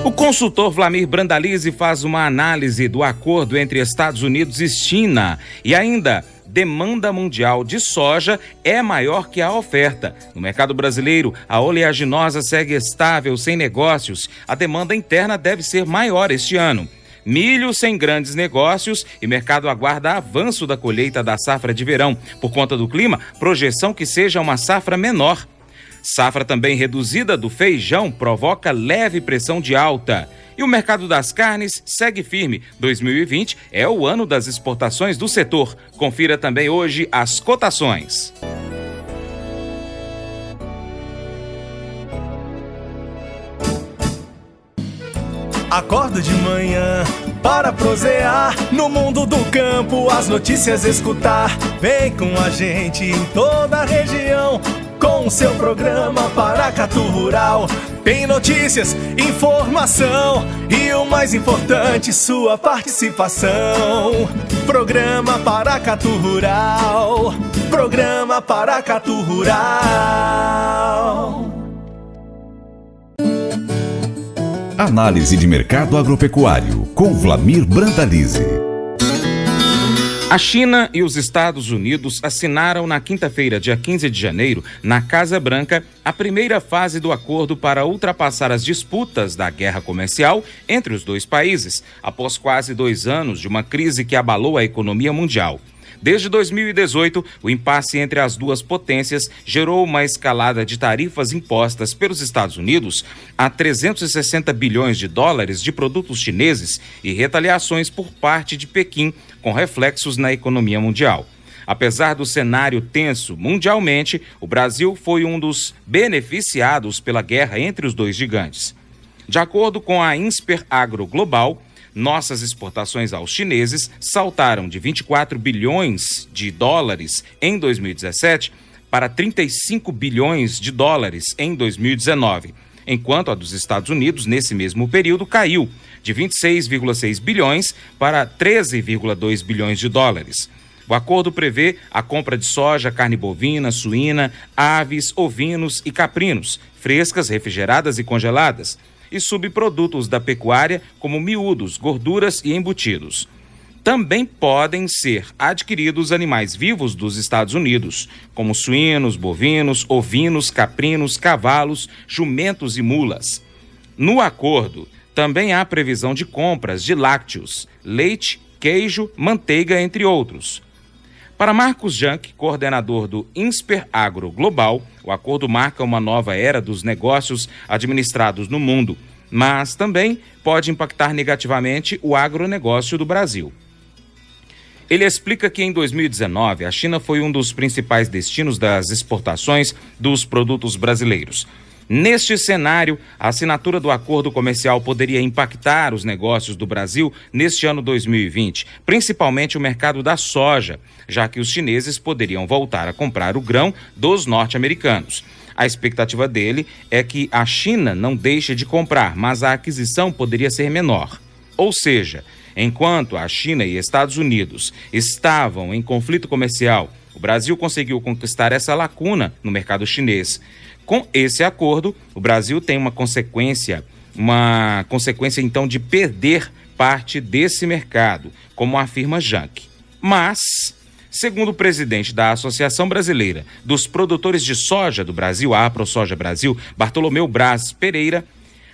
O consultor Wlamir Brandalize faz uma análise do acordo entre Estados Unidos e China e ainda demanda mundial de soja é maior que a oferta. No mercado brasileiro, a oleaginosa segue estável, sem negócios. A demanda interna deve ser maior este ano. Milho sem grandes negócios e mercado aguarda avanço da colheita da safra de verão. Por conta do clima, projeção que seja uma safra menor. Safra também reduzida do feijão provoca leve pressão de alta. E o mercado das carnes segue firme. 2020 é o ano das exportações do setor. Confira também hoje as cotações. Acordo de manhã para prosear no mundo do campo, as notícias escutar. Vem com a gente em toda a região com o seu programa Paracatu Rural. Tem notícias, informação e o mais importante, sua participação. Programa Paracatu Rural. Programa Paracatu Rural. Análise de mercado agropecuário com Wlamir Brandalize. A China e os Estados Unidos assinaram na quinta-feira, dia 15 de janeiro, na Casa Branca, a primeira fase do acordo para ultrapassar as disputas da guerra comercial entre os dois países, após quase 2 anos de uma crise que abalou a economia mundial. Desde 2018, o impasse entre as duas potências gerou uma escalada de tarifas impostas pelos Estados Unidos a 360 bilhões de dólares de produtos chineses e retaliações por parte de Pequim, com reflexos na economia mundial. Apesar do cenário tenso mundialmente, o Brasil foi um dos beneficiados pela guerra entre os dois gigantes. De acordo com a Insper Agro Global, nossas exportações aos chineses saltaram de 24 bilhões de dólares em 2017 para 35 bilhões de dólares em 2019, enquanto a dos Estados Unidos, nesse mesmo período, caiu de 26,6 bilhões para 13,2 bilhões de dólares. O acordo prevê a compra de soja, carne bovina, suína, aves, ovinos e caprinos, frescas, refrigeradas e congeladas, e subprodutos da pecuária, como miúdos, gorduras e embutidos. Também podem ser adquiridos animais vivos dos Estados Unidos, como suínos, bovinos, ovinos, caprinos, cavalos, jumentos e mulas. No acordo, também há previsão de compras de lácteos, leite, queijo, manteiga, entre outros. Para Marcos Janck, coordenador do Insper Agro Global, o acordo marca uma nova era dos negócios administrados no mundo, mas também pode impactar negativamente o agronegócio do Brasil. Ele explica que em 2019 a China foi um dos principais destinos das exportações dos produtos brasileiros. Neste cenário, a assinatura do acordo comercial poderia impactar os negócios do Brasil neste ano 2020, principalmente o mercado da soja, já que os chineses poderiam voltar a comprar o grão dos norte-americanos. A expectativa dele é que a China não deixe de comprar, mas a aquisição poderia ser menor. Ou seja, enquanto a China e Estados Unidos estavam em conflito comercial, o Brasil conseguiu conquistar essa lacuna no mercado chinês. Com esse acordo, o Brasil tem uma consequência então de perder parte desse mercado, como afirma Janck. Mas, segundo o presidente da Associação Brasileira dos Produtores de Soja do Brasil, a AproSoja Brasil, Bartolomeu Braz Pereira,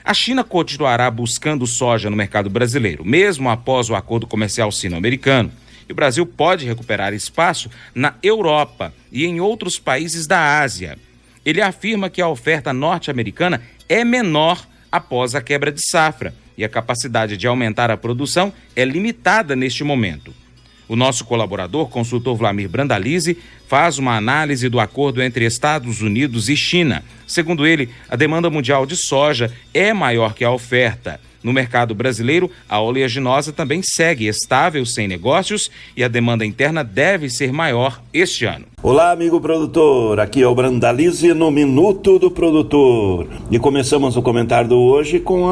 a China continuará buscando soja no mercado brasileiro, mesmo após o acordo comercial sino-americano. E o Brasil pode recuperar espaço na Europa e em outros países da Ásia. Ele afirma que a oferta norte-americana é menor após a quebra de safra e a capacidade de aumentar a produção é limitada neste momento. O nosso colaborador, consultor Wlamir Brandalize, faz uma análise do acordo entre Estados Unidos e China. Segundo ele, a demanda mundial de soja é maior que a oferta. No mercado brasileiro, a oleaginosa também segue estável, sem negócios, e a demanda interna deve ser maior este ano. Olá, amigo produtor, aqui é o Brandalize no Minuto do Produtor. E começamos o comentário de hoje com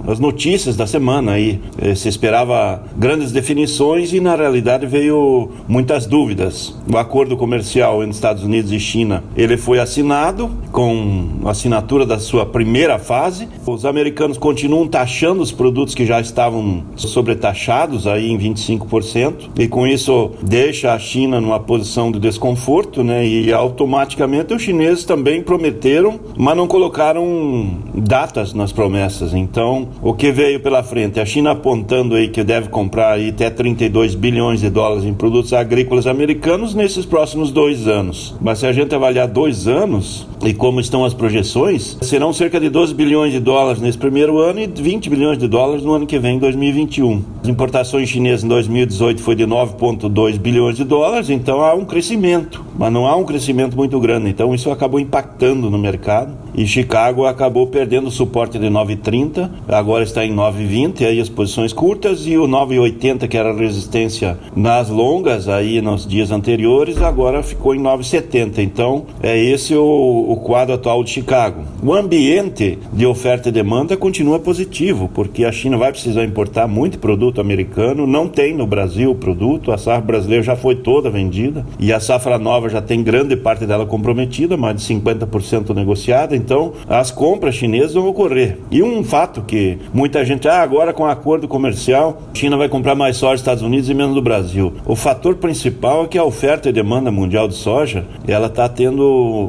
as notícias da semana aí. Se esperava grandes definições e na realidade veio muitas dúvidas. O acordo acordo comercial entre Estados Unidos e China, ele foi assinado com a assinatura da sua primeira fase. Os americanos continuam taxando os produtos que já estavam sobretaxados aí em 25%, e com isso deixa a China numa posição de desconforto, né? E automaticamente os chineses também prometeram, mas não colocaram datas nas promessas. Então, o que veio pela frente? A China apontando aí que deve comprar aí até 32 bilhões de dólares em produtos agrícolas americanos nesses próximos 2 anos. Mas se a gente avaliar 2 anos, e como estão as projeções, serão cerca de 12 bilhões de dólares nesse primeiro ano e 20 bilhões de dólares no ano que vem, 2021. As importações chinesas em 2018 foi de 9,2 bilhões de dólares, então há um crescimento, mas não há um crescimento muito grande. Então isso acabou impactando no mercado, e Chicago acabou perdendo o suporte de 9,30, agora está em 9,20, aí as posições curtas, e o 9,80, que era a resistência nas longas aí nos dias anteriores, agora ficou em 9,70. Então é esse o quadro atual de Chicago. O ambiente de oferta e demanda continua positivo, porque a China vai precisar importar muito produto americano, não tem no Brasil produto, a safra brasileira já foi toda vendida, e a safra nova já tem grande parte dela comprometida, mais de 50% negociada. Então as compras chinesas vão ocorrer. E um fato que muita gente, agora com o acordo comercial, a China vai comprar mais soja dos Estados Unidos e menos do Brasil. O fator principal é que a oferta e demanda mundial de soja, ela está tendo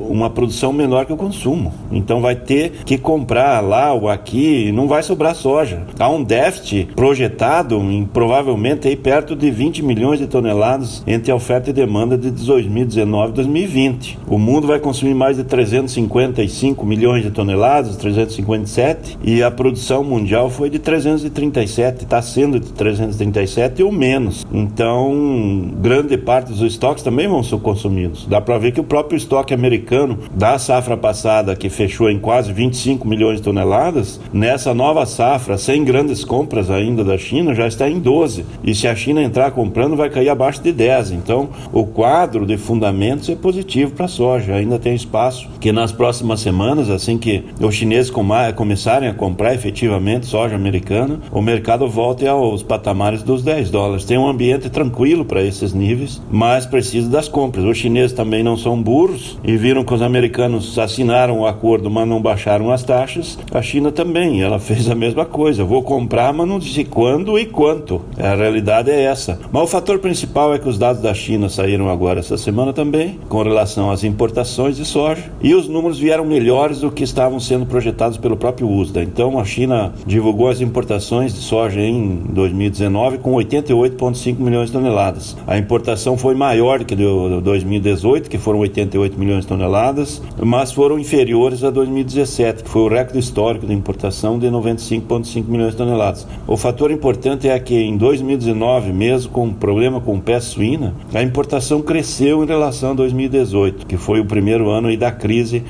uma produção menor que o consumo. Então vai ter que comprar lá ou aqui, e não vai sobrar soja. Há um déficit projetado em provavelmente aí perto de 20 milhões de toneladas entre a oferta e demanda de 2019 e 2020. O mundo vai consumir mais de 355 milhões de toneladas, 357, e a produção mundial foi de 337, está sendo de 337 ou menos. Então, grande parte dos estoques também vão ser consumidos. Dá para ver que o próprio estoque americano da safra passada, que fechou em quase 25 milhões de toneladas, nessa nova safra, sem grandes compras ainda da China, já está em 12. E se a China entrar comprando, vai cair abaixo de 10. Então, o quadro de fundamentos é positivo para a soja. Ainda tem espaço que nas próximas semanas, assim que os chineses começarem a comprar efetivamente soja americana, o mercado volte aos patamares dos 10 dólares. Tem um ambiente tranquilo para esses níveis, mas precisa das compras. Os chineses também não são burros e viram que os americanos assinaram o acordo, mas não baixaram as taxas. A China também, ela fez a mesma coisa. Vou comprar, mas não disse quando e quanto. A realidade é essa. Mas o fator principal é que os dados da China saíram agora essa semana também, com relação às importações de soja, e os números vieram melhores do que estavam sendo projetados pelo próprio USDA. Então a China divulgou as importações de soja em 2019 com 88,5 milhões de toneladas. A importação foi maior do que de 2018, que foram 88 milhões de toneladas, mas foram inferiores a 2017, que foi o recorde histórico de importação de 95,5 milhões de toneladas. O fator importante é que em 2019, mesmo com problema com peste suína, a importação cresceu em relação a 2018, que foi o primeiro ano aí da crise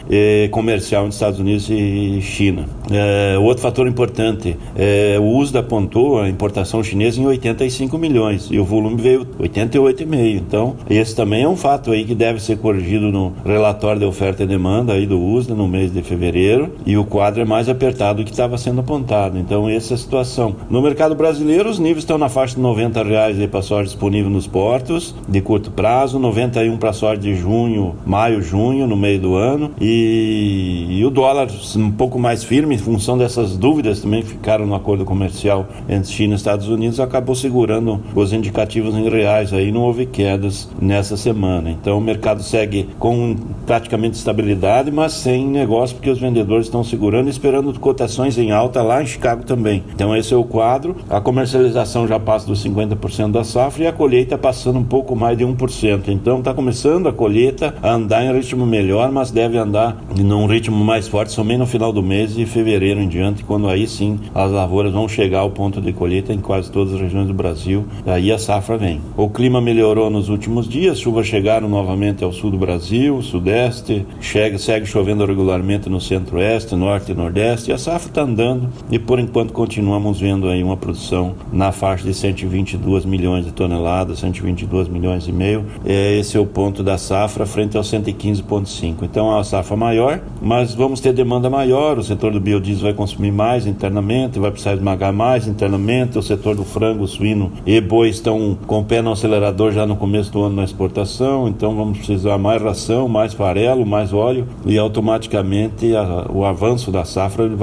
comercial entre Estados Unidos e China. Outro fator importante, o USDA apontou a importação chinesa em 85 milhões e o volume veio 88,5. Então, esse também é um fato aí que deve ser corrigido no relatório de oferta e demanda aí do USDA no mês de fevereiro, e o quadro é mais apertado do que estava sendo apontado. Então, essa é a situação. No mercado brasileiro, os níveis estão na faixa de R$90 para soja disponível nos portos de curto prazo, 91 para soja de maio, junho, no meio do ano, e o dólar um pouco mais firme, em função dessas dúvidas também que ficaram no acordo comercial entre China e Estados Unidos, acabou segurando os indicativos em reais, aí não houve quedas nessa semana. Então o mercado segue com praticamente estabilidade, mas sem negócio, porque os vendedores estão segurando e esperando cotações em alta lá em Chicago também. Então esse é o quadro. A comercialização já passa dos 50% da safra e a colheita passando um pouco mais de 1%. Então está começando a colheita a andar em ritmo melhor, mas deve andar num ritmo mais forte somente no final do mês de fevereiro em diante, quando aí sim as lavouras vão chegar ao ponto de colheita em quase todas as regiões do Brasil. Daí a safra vem. O clima melhorou nos últimos dias, chuvas chegaram novamente ao sul do Brasil, sudeste, segue chovendo regularmente no centro-oeste, norte e nordeste, e a safra está andando, e por enquanto continuamos vendo aí uma produção na faixa de 122 milhões de toneladas, 122 milhões e meio. Esse é o ponto da safra frente aos 115,5. Então é uma safra maior, mas vamos ter demanda maior. O setor do biodiesel vai consumir mais internamente, vai precisar esmagar mais internamente. O setor do frango, suíno e boi estão com o pé no acelerador já no começo do ano na exportação. exportação, então vamos precisar mais ração, mais farelo, mais óleo, e automaticamente o avanço da safra ele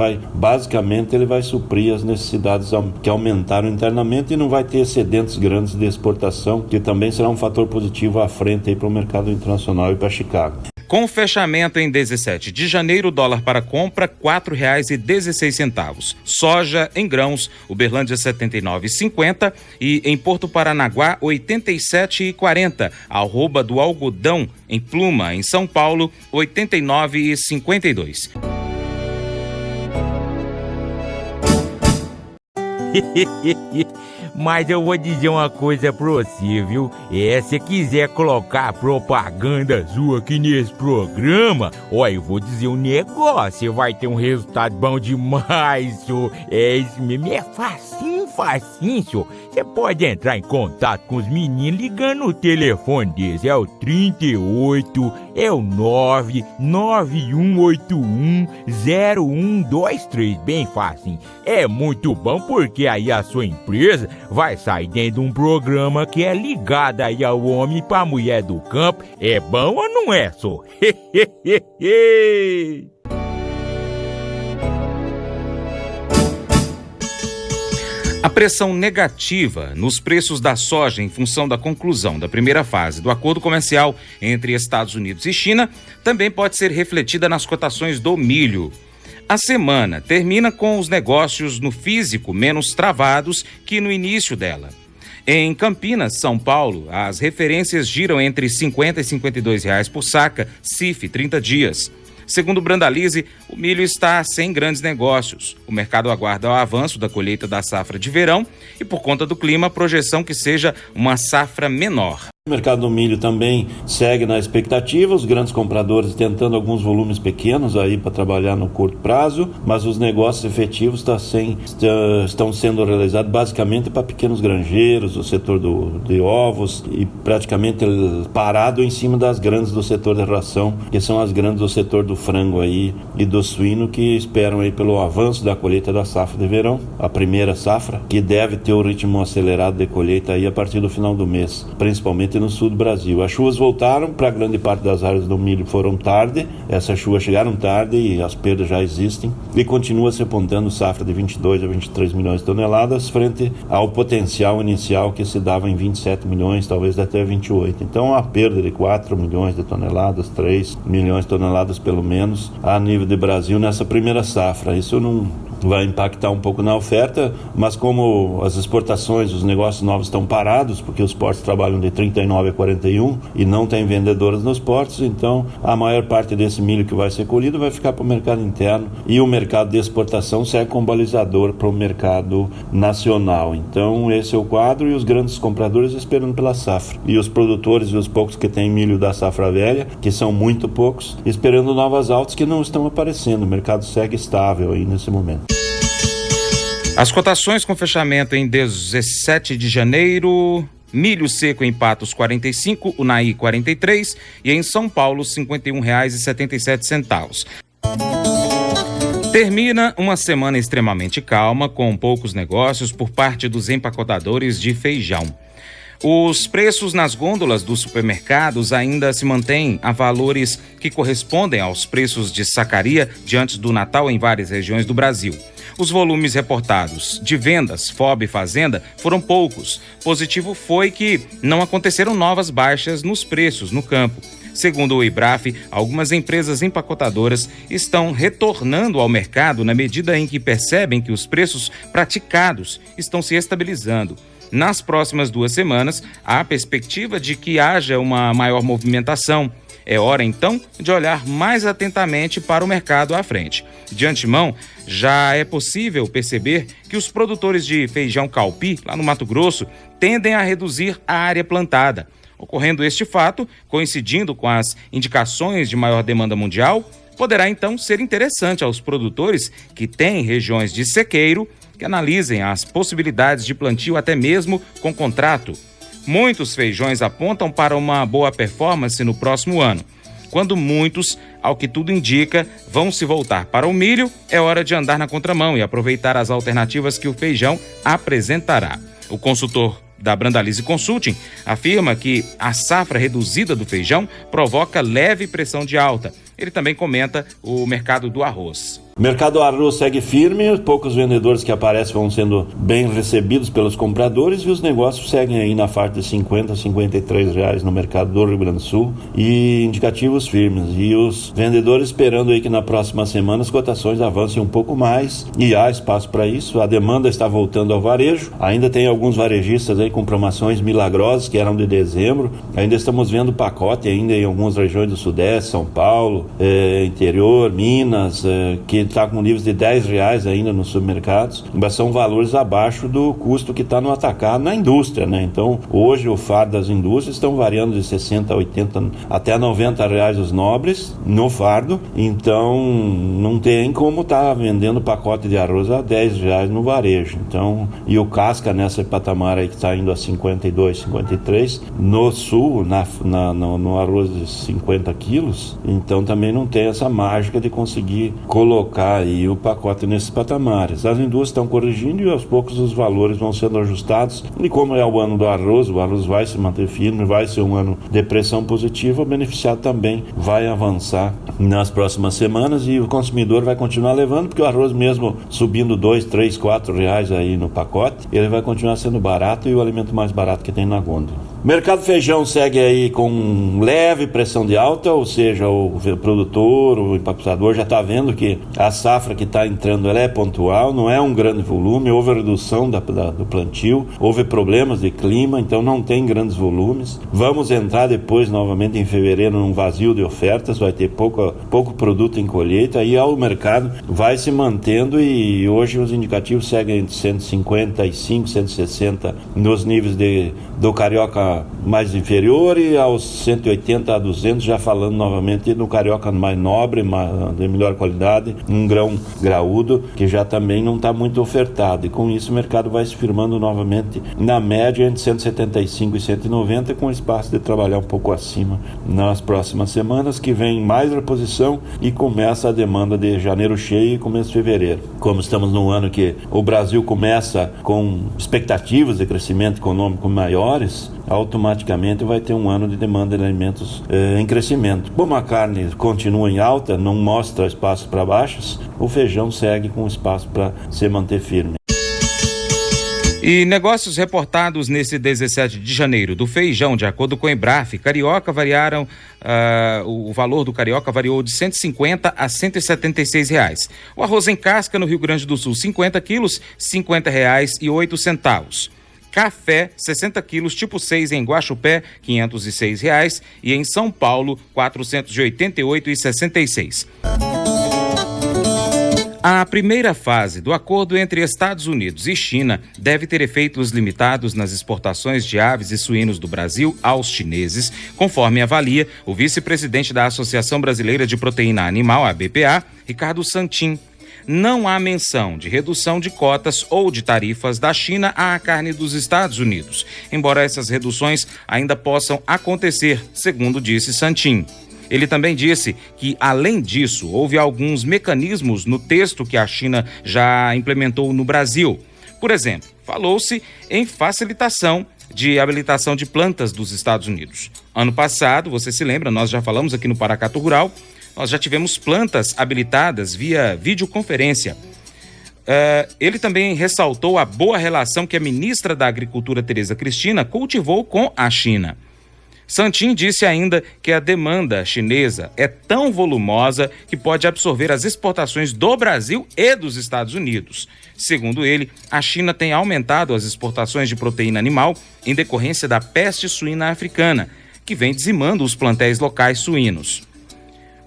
vai suprir as necessidades que aumentaram internamente e não vai ter excedentes grandes de exportação, que também será um fator positivo à frente para o mercado internacional e para Chicago. Com o fechamento em 17 de janeiro, o dólar para compra R$ 4,16. Soja em grãos, Uberlândia R$ 79,50 e em Porto Paranaguá R$ 87,40. Arroba do algodão em Pluma, em São Paulo, R$ 89,52. Mas eu vou dizer uma coisa pra você, viu? Se quiser colocar propaganda sua aqui nesse programa, eu vou dizer um negócio, você vai ter um resultado bom demais, senhor. Isso mesmo, é facinho, senhor. Você pode entrar em contato com os meninos ligando no telefone deles, é o 38, é o 991810123, bem facinho. É muito bom porque aí a sua empresa vai sair dentro de um programa que é ligado aí ao homem para a mulher do campo. É bom ou não é, só? A pressão negativa nos preços da soja em função da conclusão da primeira fase do acordo comercial entre Estados Unidos e China também pode ser refletida nas cotações do milho. A semana termina com os negócios no físico menos travados que no início dela. Em Campinas, São Paulo, as referências giram entre R$ 50 e R$ 52 por saca, CIF 30 dias. Segundo Brandalize, o milho está sem grandes negócios. O mercado aguarda o avanço da colheita da safra de verão e, por conta do clima, a projeção que seja uma safra menor. O mercado do milho também segue na expectativa, os grandes compradores tentando alguns volumes pequenos aí para trabalhar no curto prazo, mas os negócios efetivos estão sendo realizados basicamente para pequenos granjeiros, o setor de ovos, e praticamente parado em cima das grandes do setor de ração, que são as grandes do setor do frango aí e do suíno, que esperam aí pelo avanço da colheita da safra de verão, a primeira safra, que deve ter o ritmo acelerado de colheita aí a partir do final do mês, principalmente no sul do Brasil. As chuvas voltaram para grande parte das áreas do milho, foram tarde, essas chuvas chegaram tarde e as perdas já existem, e continua se apontando safra de 22 a 23 milhões de toneladas frente ao potencial inicial que se dava em 27 milhões, talvez até 28. Então a perda de 4 milhões de toneladas, 3 milhões de toneladas pelo menos a nível de Brasil nessa primeira safra. Isso não vai impactar um pouco na oferta, mas como as exportações, os negócios novos estão parados, porque os portos trabalham de 39 a 41 e não tem vendedoras nos portos, então a maior parte desse milho que vai ser colhido vai ficar para o mercado interno e o mercado de exportação serve como balizador para o mercado nacional. Então esse é o quadro, e os grandes compradores esperando pela safra, e os produtores e os poucos que têm milho da safra velha, que são muito poucos, esperando novas altas que não estão aparecendo. O mercado segue estável aí nesse momento. As cotações com fechamento em 17 de janeiro, milho seco em Patos 45, Unaí 43 e em São Paulo R$ 51,77. Termina uma semana extremamente calma, com poucos negócios por parte dos empacotadores de feijão. Os preços nas gôndolas dos supermercados ainda se mantêm a valores que correspondem aos preços de sacaria de antes do Natal em várias regiões do Brasil. Os volumes reportados de vendas, FOB e Fazenda, foram poucos. Positivo foi que não aconteceram novas baixas nos preços no campo. Segundo o IBRAF, algumas empresas empacotadoras estão retornando ao mercado na medida em que percebem que os preços praticados estão se estabilizando. Nas próximas 2 semanas, há a perspectiva de que haja uma maior movimentação. É hora, então, de olhar mais atentamente para o mercado à frente. De antemão, já é possível perceber que os produtores de feijão calpi, lá no Mato Grosso, tendem a reduzir a área plantada. Ocorrendo este fato, coincidindo com as indicações de maior demanda mundial, poderá então ser interessante aos produtores que têm regiões de sequeiro que analisem as possibilidades de plantio até mesmo com contrato. Muitos feijões apontam para uma boa performance no próximo ano. Quando muitos, ao que tudo indica, vão se voltar para o milho, é hora de andar na contramão e aproveitar as alternativas que o feijão apresentará. O consultor da Brandalize Consulting, afirma que a safra reduzida do feijão provoca leve pressão de alta. Ele também comenta o mercado do arroz. O mercado do arroz segue firme, poucos vendedores que aparecem vão sendo bem recebidos pelos compradores e os negócios seguem aí na faixa de R$50 a R$53 no mercado do Rio Grande do Sul e indicativos firmes. E os vendedores esperando aí que na próxima semana as cotações avancem um pouco mais e há espaço para isso. A demanda está voltando ao varejo, ainda tem alguns varejistas aí com promoções milagrosas que eram de dezembro, ainda estamos vendo pacote ainda em algumas regiões do Sudeste, São Paulo, interior, Minas, que está com níveis de R$10 ainda nos supermercados, mas são valores abaixo do custo que está no atacado na indústria, né? Então, hoje o fardo das indústrias estão variando de 60 a 80 até R$90 os nobres no fardo, então não tem como estar vendendo pacote de arroz a R$10 no varejo. Então, e o casca nessa patamar aí que está indo a 52, 53 no sul, no arroz de 50 quilos, então também não tem essa mágica de conseguir colocar aí o pacote nesses patamares. As indústrias estão corrigindo e aos poucos os valores vão sendo ajustados, e como é o ano do arroz, o arroz vai se manter firme, vai ser um ano de pressão positiva, o beneficiado também vai avançar nas próximas semanas e o consumidor vai continuar levando, porque o arroz mesmo subindo R$2, R$3, R$4 aí no pacote, ele vai continuar sendo barato e o alimento mais barato que tem na gôndola. O mercado feijão segue aí com leve pressão de alta, ou seja, o produtor, o empacotador já está vendo que a safra que está entrando ela é pontual, não é um grande volume, houve redução do plantio, houve problemas de clima, então não tem grandes volumes. Vamos entrar depois novamente em fevereiro num vazio de ofertas, vai ter pouco produto em colheita, aí o mercado vai se mantendo e hoje os indicativos seguem entre 155, 160 nos níveis do carioca mais inferior e aos 180 a 200, já falando novamente no carioca mais nobre, de melhor qualidade, um grão graúdo, que já também não está muito ofertado, e com isso o mercado vai se firmando novamente na média entre 175 e 190, com espaço de trabalhar um pouco acima nas próximas semanas, que vem mais reposição e começa a demanda de janeiro cheio e começo de fevereiro. Como estamos num ano que o Brasil começa com expectativas de crescimento econômico maiores, automaticamente vai ter um ano de demanda de alimentos em crescimento. Como a carne continua em alta, não mostra espaço para baixas, o feijão segue com espaço para se manter firme. E negócios reportados nesse 17 de janeiro do feijão, de acordo com o Embraf, carioca variaram, o valor do carioca variou de R$150 a R$176. O arroz em casca no Rio Grande do Sul, 50 quilos, R$50,08. Café, 60 quilos, tipo 6 em Guaxupé, R$506. E em São Paulo, R$488,66. A primeira fase do acordo entre Estados Unidos e China deve ter efeitos limitados nas exportações de aves e suínos do Brasil aos chineses, conforme avalia o vice-presidente da Associação Brasileira de Proteína Animal, a BPA, Ricardo Santin. Não há menção de redução de cotas ou de tarifas da China à carne dos Estados Unidos, embora essas reduções ainda possam acontecer, segundo disse Santin. Ele também disse que, além disso, houve alguns mecanismos no texto que a China já implementou no Brasil. Por exemplo, falou-se em facilitação de habilitação de plantas dos Estados Unidos. Ano passado, você se lembra, nós já falamos aqui no Paracatu Rural, nós já tivemos plantas habilitadas via videoconferência. Ele também ressaltou a boa relação que a ministra da Agricultura, Tereza Cristina, cultivou com a China. Santin disse ainda que a demanda chinesa é tão volumosa que pode absorver as exportações do Brasil e dos Estados Unidos. Segundo ele, a China tem aumentado as exportações de proteína animal em decorrência da peste suína africana, que vem dizimando os plantéis locais suínos.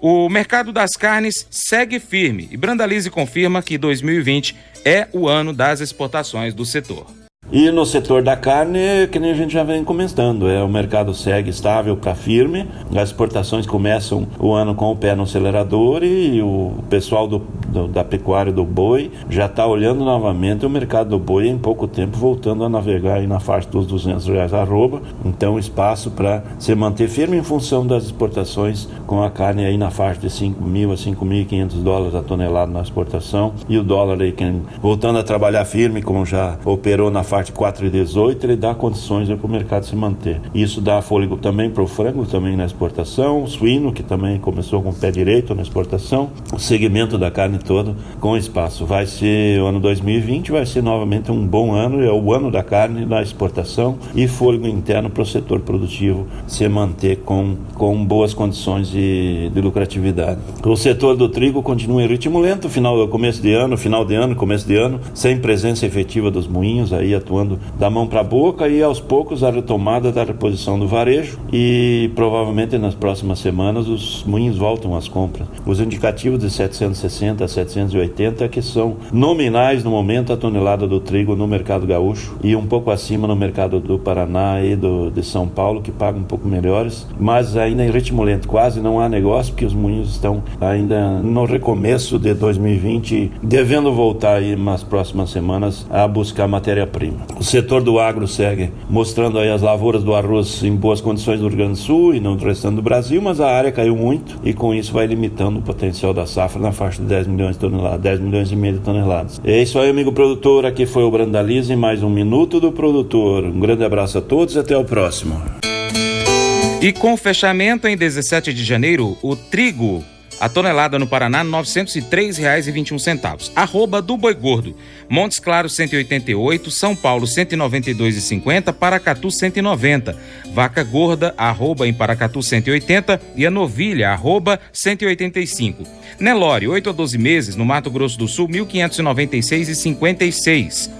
O mercado das carnes segue firme e Brandalize confirma que 2020 é o ano das exportações do setor. E no setor da carne, que nem a gente já vem comentando, o mercado segue estável para firme, as exportações começam o ano com o pé no acelerador e o pessoal da pecuária do boi, já está olhando novamente o mercado do boi em pouco tempo voltando a navegar aí na faixa dos R$200 arroba. Então espaço para se manter firme em função das exportações, com a carne aí na faixa de $5.000 a $5.500 a tonelada na exportação, e o dólar aí voltando a trabalhar firme, como já operou na faixa de 4,18, ele dá condições para o mercado se manter. Isso dá fôlego também para o frango, também na exportação, o suíno, que também começou com o pé direito na exportação, o segmento da carne todo com espaço. Vai ser o ano 2020, vai ser novamente um bom ano, é o ano da carne na exportação, e fôlego interno para o setor produtivo se manter com boas condições de lucratividade. O setor do trigo continua em ritmo lento, final de ano, sem presença efetiva dos moinhos aí atuando da mão para a boca, e aos poucos a retomada da reposição do varejo, e provavelmente nas próximas semanas os moinhos voltam às compras. Os indicativos de 760 a 780 que são nominais no momento a tonelada do trigo no mercado gaúcho, e um pouco acima no mercado do Paraná e de São Paulo, que pagam um pouco melhores, mas ainda em ritmo lento, quase não há negócio, porque os moinhos estão ainda no recomeço de 2020, devendo voltar aí nas próximas semanas a buscar matéria-prima. O setor do agro segue mostrando aí as lavouras do arroz em boas condições no Rio Grande do Sul e no restante do Brasil, mas a área caiu muito, e com isso vai limitando o potencial da safra na faixa de 10 milhões de toneladas, 10 milhões e meio de toneladas. É isso aí, amigo produtor, aqui foi o Brandalize, mais um Minuto do Produtor. Um grande abraço a todos e até o próximo. E com o fechamento em 17 de janeiro, o trigo, a tonelada no Paraná, R$ 903,21. Arroba do Boi Gordo. Montes Claros, 188. São Paulo, 192,50. Paracatu, 190. Vaca Gorda, arroba em Paracatu, 180. E a Novilha, arroba 185. Nelore, 8 a 12 meses, no Mato Grosso do Sul, 1.596,56.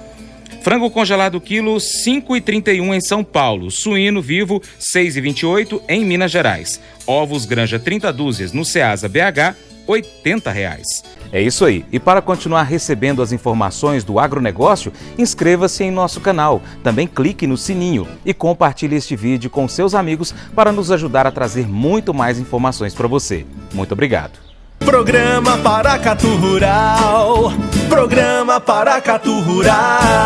Frango congelado quilo, 5,31 em São Paulo. Suíno vivo, 6,28 em Minas Gerais. Ovos Granja 30 dúzias no Ceasa BH, R$ 80. É isso aí. E para continuar recebendo as informações do agronegócio, inscreva-se em nosso canal. Também clique no sininho e compartilhe este vídeo com seus amigos para nos ajudar a trazer muito mais informações para você. Muito obrigado. Programa Paracatu Rural. Programa Paracatu Rural.